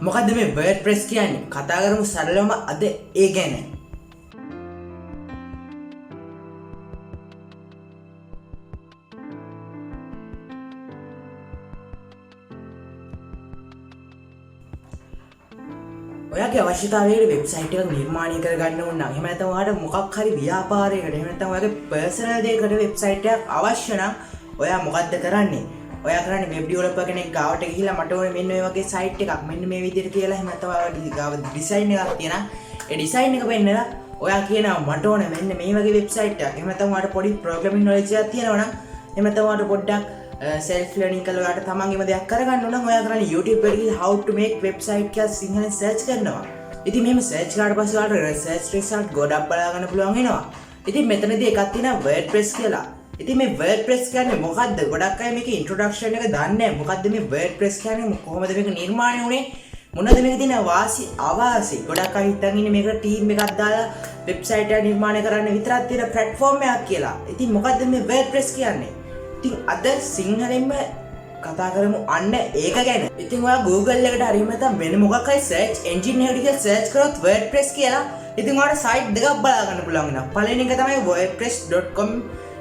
මොකද්ද මේ WordPress කියන්නේ? කතා කරමු සරලවම අද ඒ ගැන. ඔයාගේ අවශ්‍යතාවයකට වෙබ්සයිට් එකක් නිර්මාණය කරගන්න ඕන නම් එහෙම නැත්නම් ඔයාලට මොකක් හරි ව්‍යාපාරයකට එහෙම නැත්නම් ඔයාගේ පර්සනල් දෙයකට වෙබ්සයිට් එකක් අවශ්‍ය නම් ඔයා මොකද්ද කරන්නේ? ඔයා කරන්නේ වෙබ් ඩෙවලොපර් කෙනෙක් ගාවට ගිහිල්ලා මට ඕනේ මෙන්න මේ වගේ සයිට් එකක් මෙන්න මේ විදිහට කියලා එහෙම නැත්නම් ඔයාගේ ගාව ඩිසයින් එකක් තියෙනවා. ඒ ඩිසයින් එක පෙන්නලා ඔයා කියනවා මට ඕනේ මෙන්න මේ වගේ වෙබ්සයිට් එකක්. එහෙම නැත්නම් ඔයාලට පොඩි ප්‍රෝග්‍රෑමින් නොලෙජ් එකක් තියෙනවා නම් එහෙම නැත්නම් ඔයාලට පොඩ්ඩක් self learning කරලා ඔයාලට තමන්ගේම දෙයක් කරගන්න ඕන නම් ඔයා කරන්නේ YouTube එකට ගිහලා how to make website කියලා සිංහලෙන් search කරනවා. ඉතින් මෙහෙම search කරාට පස්සේ ඔයාලට search result ගොඩක් බලා ගන්න පුළුවන් වෙනවා. ඉතින් මෙතනදී එකක් තියෙනවා WordPress කියලා. ඉතින් මේ WordPress කියන්නේ මොකද්ද? ගොඩක් අය මේකේ introduction එක දන්නේ නැහැ. මොකද්ද මේ WordPress කියන්නේ? කොහොමද මේක නිර්මාණය වුනේ? මොනවද මේකේ තියෙන වාසි අවාසි? ගොඩක් අය හිතන් ඉන්නේ මේකට team එකක් දාලා website එක නිර්මාණය කරන්න විතරක් තියෙන platform එකක් කියලා. ඉතින් මොකද්ද මේ WordPress කියන්නේ? ඉතින් අද සිංහලෙන්ම කතා කරමු අන්න ඒක ගැන. ඉතින් ඔයා Google එකට හරි නැත්නම් වෙන මොකක් හරි search engine එකකට ගිහලා search කරොත් WordPress කියලා ඉතින් ඔයාලට site දෙකක් බලා ගන්න පුළුවන් වෙනවා. පළවෙනි එක තමයි wordpress.com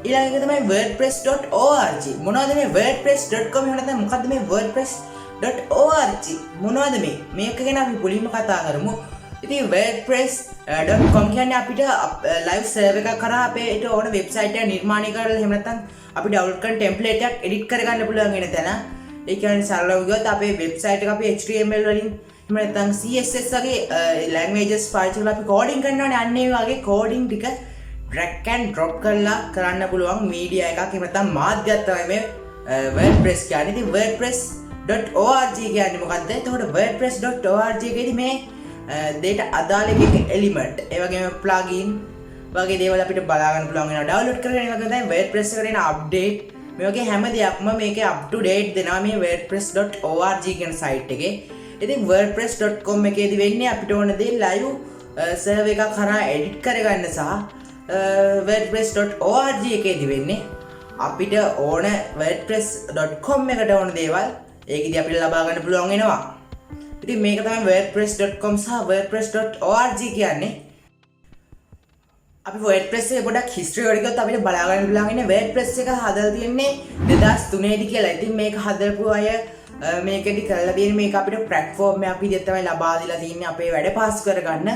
ඊළඟ එක තමයි wordpress.org. මොනවද මේ wordpress.com එහෙම නැත්නම් මොකද්ද මේ wordpress.org? මොනවද මේ? මේක ගැන අපි මුලින්ම කතා කරමු. ඉතින් wordpress.com කියන්නේ අපිට live server එකක් කරා අපේට ඕන website එක නිර්මාණය කරලා එහෙම නැත්නම් අපි download කරන template එකක් edit කරගන්න පුළුවන් වෙන තැන. ඒ කියන්නේ සරලව ගියොත් අපේ website එක අපි HTML වලින් එහෙම නැත්නම් CSS වගේ languages පාවිච්චි කරලා අපි coding කරනවානේ. අන්න ඒ වගේ coding ටික drag and drop කරලා කරන්න පුළුවන් media එකක්. එහෙම නැත්නම් මාධ්‍යයක් තමයි මේ WordPress කියන්නේ. ඉතින් wordpress.org කියන්නේ මොකද්ද? එතකොට wordpress.org එකේදී මේ දෙයට අදාළ එක element ඒ වගේම plugin වගේ දේවල් අපිට බලා ගන්න පුළුවන් වෙනවා. ඩවුන්ලෝඩ් කරගෙන ඒ වගේ තමයි WordPress එකට එන අප්ඩේට් මේ වගේ හැම දෙයක්ම මේකේ up to date දෙනවා මේ wordpress.org කියන site එකේ. ඉතින් wordpress.com එකේදී වෙන්නේ අපිට ඕන දේ live server එකක් කරා edit කරගන්න සහ wordpress.org එකේදී වෙන්නේ අපිට ඕන wordpress.com එකට ඕන දේවල් ඒකෙදී අපිට ලබා ගන්න පුළුවන් වෙනවා. ඉතින් මේක තමයි wordpress.com සහ wordpress.org කියන්නේ. අපි WordPress එකේ පොඩක් history වලට ගියොත් අපිට බලා ගන්න පුළුවන් ඉන්නේ WordPress එක හදලා තියෙන්නේ 2003 දී කියලා. ඉතින් මේක හදපු අය මේකෙදි කරලා තියෙන්නේ මේක අපිට platform එකක් විදිහට තමයි ලබා දීලා තියෙන්නේ අපේ වැඩ පාස් කරගන්න.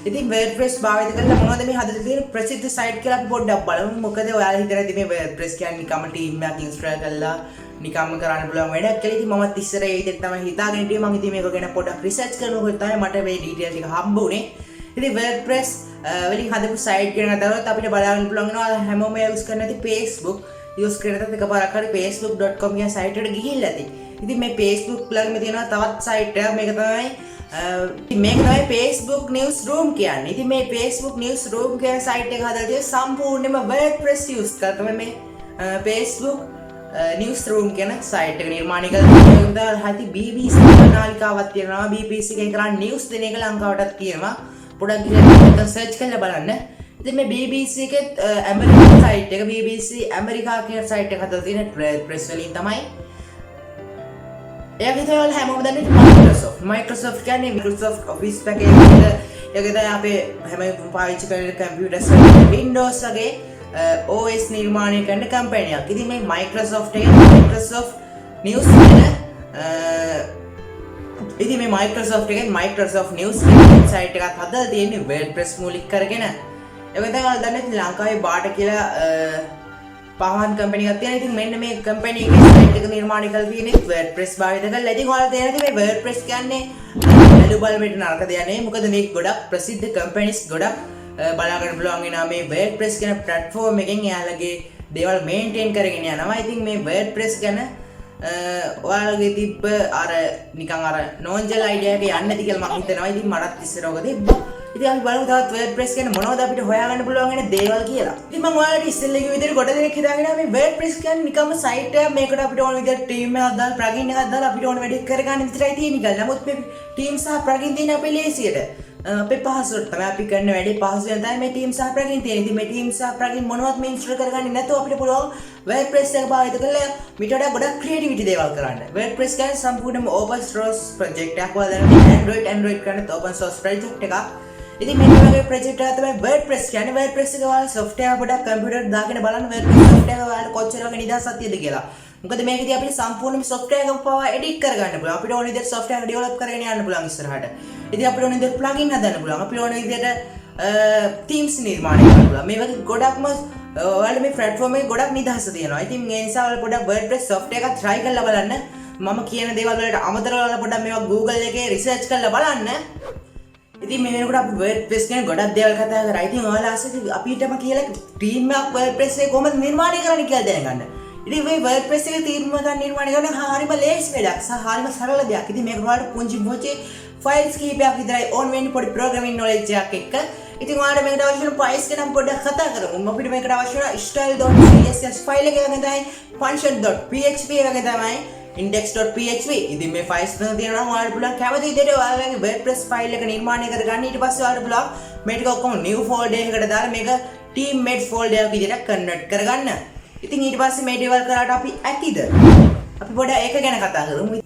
ඉතින් WordPress භාවිත කරලා මොනවද මේ හදලා තියෙන ප්‍රසිද්ධ site කියලා අපි පොඩ්ඩක් බලමු. මොකද ඔයාලා හිතලා ඉතින් මේ WordPress කියන්නේ නිකම්ම team එකක් install කරලා නිකම්ම කරන්න පුළුවන් වැඩක් කියලා. ඉතින් මමත් ඉස්සර ඒ විදිහට තමයි හිතාගෙන හිටියේ. මම ඉතින් මේක ගැන පොඩ්ඩක් research කරනකොට තමයි මට මේ details ටික හම්බ වුනේ. ඉතින් WordPress වලින් හදපු site ගැන කතා කරලා අපිට බලන්න පුළුවන් වෙනවා හැමෝම use කරන ඇති Facebook use කරනත් එකපාරක් හරි facebook.com කියන site එකට ගිහිල්ලා ඇති. ඉතින් මේ Facebook ළඟම තියෙනවා තවත් site එකක්. මේක තමයි Facebook Newsroom කියන්නේ. ඉතින් මේ Facebook Newsroom කියන site එක හදලා තියෙන්නේ සම්පූර්ණයෙන්ම WordPress use කරලා තමයි මේ Facebook Newsroom කියන site එක නිර්මාණය කරලා තියෙනවා. BBC නාලිකාවක් තියෙනවා. BBC එකෙන් කරන්නේ news දෙන එක ලංකාවටත් තියෙනවා. පොඩක් ගිහලා search කරලා බලන්න. ඉතින් මේ BBC එකේ ඇමරිකන් site එක BBC ඇමරිකා කියන site එක හදලා තියෙන WordPress වලින් තමයි. ඒක විතරක් හැමෝම දන්නේ Microsoft කියන්නේ Microsoft Office package එක. ඒක තමයි අපේ හැමෝම පාවිච්චි කරන computers වල Windows වගේ OS නිර්මාණය කරන company එකක්. ඉතින් මේ Microsoft එකේ Microsoft News කියන ඉතින් මේ Microsoft එකෙන් Microsoft News site එකක් හදලා තියෙන්නේ WordPress මූලික කරගෙන. ඒක තමයි ඔයාලා දන්නේ ලංකාවේ බාට කියලා පහන් කම්පැනි එකක් තියෙනවා. ඉතින් මෙන්න මේ කම්පැනි එකේ site එක නිර්මාණය කරලා තියෙන්නේ WordPress භාවිත කරලා. ඉතින් ඔයාලා තේරෙනවද මේ WordPress කියන්නේ වැලියබල් මෙට නරක දෙයක් නෙවෙයි. මොකද මේක ගොඩක් ප්‍රසිද්ධ companies ගොඩක් බලා ගන්න පුළුවන් වෙනවා මේ WordPress කියන platform එකෙන් එයාලගේ දේවල් maintain කරගෙන යනවා. ඉතින් මේ WordPress ගැන ඔයාලගේ තිබ්බ අර නිකන් අර නෝන්ජල් අයිඩියා එක යන්නේ නැති කියලා මම හිතනවා. ඉතින් මටත් ඉස්සර ඔක තිබ්බා. ඉතින් අපි බලමු තවත් WordPress ගැන මොනවද අපිට හොයාගන්න පුළුවන් වෙන දේවල් කියලා. ඉතින් මම ඔයාලට ඉස්සෙල්ලා කිව්ව විදිහට කොට දෙනෙක් හිතාගෙන මේ WordPress කියන්නේ නිකම්ම site එකක්. මේකට අපිට ඕන විදිහට team එකක් දාලා plugin එකක් දාලා අපිට ඕන වැඩේ කරගන්න විතරයි තියෙන්නේ කියලා. නමුත් මේ team සහ plugin තියෙන අපේ ලේසියට අපේ පහසුවට තමයි අපි කරන වැඩේ පහසු වෙන තමයි මේ ටීම් සහ ප්ලගින් තියෙන. ඉතින් මේ ටීම් සහ ප්ලගින් මොනවත් මේ ඉන්ස්ටෝල් කරගන්නේ නැතුව අපිට පුළුවන් WordPress එක භාවිත කරලා මීට වඩා ගොඩක් ක්‍රියේටිවිටි දේවල් කරන්න. WordPress කියන්නේ සම්පූර්ණයෙන්ම open source project එකක්. ඔයාලා දැනගන්න Android කරන open source project එකක්. ඉතින් මේ වගේ ප්‍රොජෙක්ට් එකක් තමයි WordPress කියන්නේ. WordPress එක ඔයාලා software පොඩක් කම්පියුටර් දාගෙන බලන්න WordPress software එක ඔයාලා කොච්චර වගේ නිදහසක් තියෙද කියලා. මොකද මේකදී අපිට සම්පූර්ණයෙන්ම software එක පවා edit කරගන්න පුළුවන්. අපිට ඕන විදිහට software එක develop කරගෙන යන්න පුළුවන් ඉස්සරහට. ඉතින් අපිට ඕන විදිහට plugin හදන්න පුළුවන්. අපිට ඕන විදිහට themes නිර්මාණය කරන්න පුළුවන්. මේ වගේ ගොඩක්ම ඔයාලා මේ platform එකේ ගොඩක් නිදහස තියෙනවා. ඉතින් ඒ නිසා ඔයාලා පොඩක් WordPress software එකක් try කරලා බලන්න. මම කියන දේවල් වලට අමතරව ඔයාලා පොඩක් මේවා Google එකේ research කරලා බලන්න. ඉතින් මේ වෙනකොට අපි WordPress ගැන ගොඩක් දේවල් කතා කරා. ඉතින් ඔයාලා ආසෙත් අපිටම කියලා ටීම් එකක් WordPress එක කොහොමද නිර්මාණය කරන්නේ කියලා දැනගන්න. ඉතින් මේ WordPress එකේ ටීම් එකක් නිර්මාණය කරන හරියම ලේසි වැඩක් සහ හරියම සරල දෙයක්. ඉතින් මේක ඔයාලට පුංචි ෆයිල්ස් කීපයක් විතරයි ඕන් වෙන්නේ පොඩි ප්‍රෝග්‍රෑමින් නොලෙජ් එකක් එක්ක. ඉතින් ඔයාලට මේකට අවශ්‍ය වෙන ෆයිල්ස් ගැන පොඩ්ඩක් කතා කරමු. අපිට මේකට අවශ්‍ය වෙන style.css ෆයිල් එක වගේ තමයි function.php වගේ තමයි index.php. ඉතින් මේ ෆයිල්ස් තුන තියෙනවා නම් ඔයාලට පුළුවන් කැමති විදිහට ඔයාලගේ WordPress ෆයිල් එක නිර්මාණය කරගන්න. ඊට පස්සේ ඔයාලට පුළුවන් මේ ටික ඔක්කොම new folder එකකට දාලා මේක team made folder එකක් විදිහට convert කරගන්න. ඉතින් ඊට පස්සේ මේ දේවල් කරාට අපි ඇතිද? අපි පොඩ්ඩක් ඒක ගැන කතා කරමු.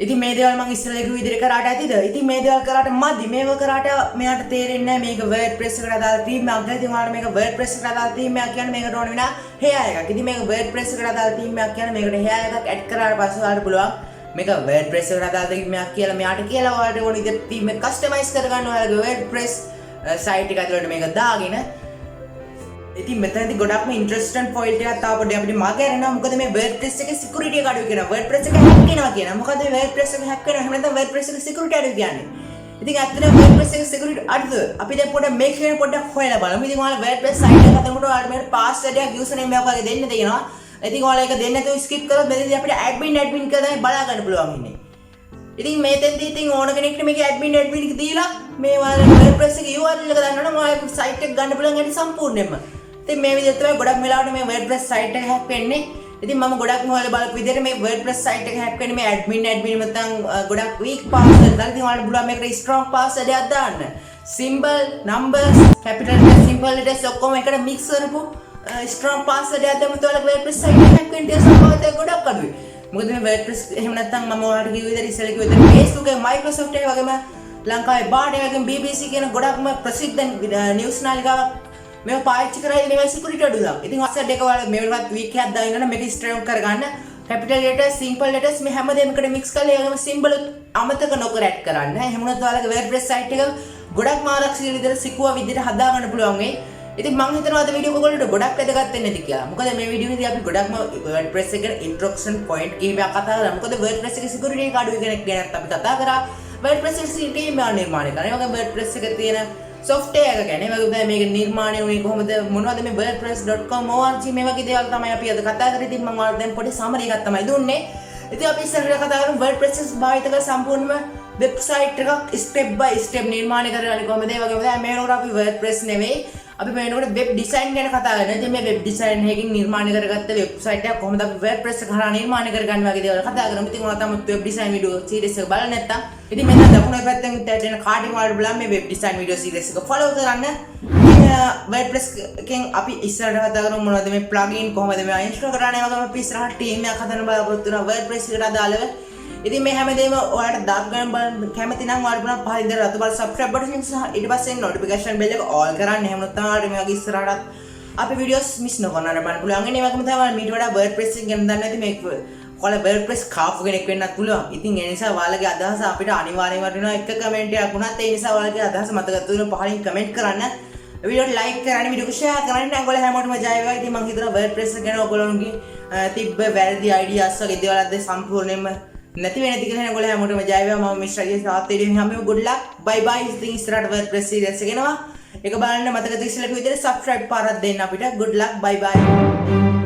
ඉතින් මේ දේවල් මම ඉස්සෙල්ලා කිව්ව විදිහට කරාට ඇතිද? ඉතින් මේ දේවල් කරාට මදි. මේව කරාට මෙයාට තේරෙන්නේ නැහැ මේක WordPress එකට අදාළ theme එකක්. ඉතින් ඔයාලා මේක WordPress එකට අදාළ theme එකක් කියන්නේ මේකට ඕන වෙන hair එකක්. ඉතින් මේක WordPress එකට අදාළ theme එකක් කියන්නේ මේකට hair එකක් add කරාට පස්සේ ඔයාලට පුළුවන් මේක WordPress එකට අදාළ theme එකක් කියලා මෙයාට කියලා ඔයාලට ඕන විදිහට theme එක customize කරගන්න ඔයාලගේ WordPress site එක ඇතුළට මේක දාගෙන. ඉතින් මෙතනදී ගොඩක්ම ඉන්ටරෙස්ටිං පොයින්ට් එකක් තාම පොඩ්ඩක් අපිට මගහැරෙනවා. මොකද මේ WordPress එකේ security එක අඩුයි කියනවා. WordPress එක hack වෙනවා කියනවා. මොකද මේ WordPress එක hack වෙනවා. එහෙම නැත්නම් WordPress එකේ security අඩුයි කියන්නේ. ඉතින් ඇත්තටම WordPress එකේ security අඩුද? අපි දැන් පොඩ්ඩක් මේක ගැන පොඩ්ඩක් හොයලා බලමු. ඉතින් ඔයාලා WordPress site එක හදනකොට ඔයාලට මේකට password එකක් username එකක් වගේ දෙන්න තියෙනවා. ඉතින් ඔයාලා ඒක දෙන්න නැතුව skip කරොත් මෙතනදී අපිට admin කියලා තමයි බලා ගන්න පුළුවන් ඉන්නේ. ඉතින් මේතෙන්දී ඉතින් ඕන කෙනෙක්ට මේක admin එක දීලා මේ ඔයාලා WordPress එකේ URL එක දාන්න නම් ඔයාලා site එක ගන්න පුළුවන් ඇති සම්පූර්ණයෙන්ම. ඉතින් මේ විදිහට තමයි ගොඩක් වෙලාවට මේ WordPress site එක hack වෙන්නේ. ඉතින් මම ගොඩක්ම හොයලා බලපු විදිහට මේ WordPress site එක hack වෙන්නේ මේ admin නැත්නම් ගොඩක් weak password දාලා. ඉතින් ඔයාලට පුළුවන් මේකට strong password එකක් දාන්න. symbol, numbers, capital letters, simple letters ඔක්කොම එකට mix කරපු strong password එකක් දැම්මොත් ඔයාලගේ WordPress site එක hack වෙන්න තියෙන සම්භාවිතය ගොඩක් අඩුයි. මොකද මේ WordPress එහෙම නැත්නම් මම ඔයාලට කිව්ව විදිහට ඉස්සෙල්ලා කිව්ව විදිහට Facebook එක Microsoft එක වගේම ලංකාවේ බාඩ එකකින් BBC කියන ගොඩක්ම ප්‍රසිද්ධ නිවුස් නාලිකාවක් මේ පාවිච්චි කරලා මේවා සිකියුරිටි අඩුලා. ඉතින් WhatsApp එක වල මේවත් weak එකක් දාගෙන ඉන්න මේක ස්ට්‍රෝක් කරගන්න. capital letters, simple letters මේ හැමදේම එකට mix කරලා ඒගොම symbol අමතක නොකර add කරන්න. එහෙම වුණොත් ඔයාලගේ WordPress site එක ගොඩක්ම ආරක්ෂිත විදිහට සිකුවා විදිහට හදා ගන්න පුළුවන් වෙයි. ඉතින් මම හිතනවා අද වීඩියෝ එක ඔයගොල්ලන්ට ගොඩක් වැදගත් වෙන්නේ නැති කියලා. මොකද මේ වීඩියෝ එකේදී අපි ගොඩක්ම WordPress එකට introduction point කීපයක් කතා කරා. මොකද WordPress එකේ security එක අඩුයි කෙනෙක් ගැන අපි කතා කරා. WordPress එකේ security නිර්මාණය කරනවා. ඒ වගේම WordPress එකේ තියෙන software එක ගැන වගේ මේක නිර්මාණය වුණේ කොහොමද මොනවද මේ wordpress.com org මේ වගේ දේවල් තමයි අපි අද කතා කරේ. ඉතින් මම ඔයාලට දැන් පොඩි summary එකක් තමයි දුන්නේ. ඉතින් අපි ඉස්සරහට කතා කරමු WordPress භාවිත කර සම්පූර්ණම වෙබ්සයිට් එකක් step by step නිර්මාණය කරගන්නේ කොහොමද. ඒ වගේම දැන් මේ වෙනකොට අපි WordPress නෙවෙයි අපි මේ වෙනකොට web design ගැන කතා කරනවා. ඉතින් මේ web design එකකින් නිර්මාණය කරගත්ත වෙබ්සයිට් එකක් කොහොමද අපි WordPress එක හරහා නිර්මාණය කරගන්නේ වගේ දේවල් කතා කරමු. ඉතින් ඔයාලා තමයි web design video series එක බලන්න නැත්තම් ඉතින් මෙතන දකුණු පැත්තෙන් තියෙන කාඩින් වලට බලන්න මේ web design video series එක follow කරන්න. WordPress එකෙන් අපි ඉස්සරහට කතා කරමු මොනවද මේ plugin කොහොමද මේවා install කරන්නේ. ඒ වගේම අපි ඉස්සරහට team එකක් හදන්න බලාපොරොත්තු වෙනවා WordPress එකට අදාළව. ඉතින් මේ හැමදේම ඔයාලට දාප් ගන්න බලන්න කැමති නම් ඔයාලට පුළුවන් පහලින් දාලා රතු බල subscribe button එක සහ ඊට පස්සේ notification bell එක all කරන්න. එහෙම නැත්නම් ඔයාලට මේ වගේ ඉස්සරහට අපි videos miss නොකරන්න බලන්න පුළුවන්. ඒ වගේම තමයි මීට වඩා WordPress එක ගැන දන්නේ නැති මේක ඔයාලා WordPress කාපු කෙනෙක් වෙන්නත් පුළුවන්. ඉතින් ඒ නිසා ඔයාලගේ අදහස අපිට අනිවාර්යයෙන්ම වටිනවා. එක කමෙන්ට් එකක් වුණත් ඒ නිසා ඔයාලගේ අදහස මතක තුන පහලින් කමෙන්ට් කරන්න. වීඩියෝට like කරන්න, වීඩියෝ එක share කරන්න. ඔයගොල්ලෝ හැමෝටම ජය වේවා. ඉතින් මම හිතනවා WordPress ගැන ඔයගොල්ලෝගේ තිබ්බ වැරදි ideas වගේ දේවල් අද සම්පූර්ණයෙන්ම නැති වෙන ටික නේද ඔයගොල්ලෝ හැමෝටම ජය වේවා. මම MrAchiYa තාත් වීඩියෝ හැමෝම good luck. Bye bye. ඉතින් ඉස්සරහට WordPress series එක එනවා. ඒක බලන්න මතක තියාගන්න විදිහට subscribe පාරක් දෙන්න අපිට. good luck. Bye bye.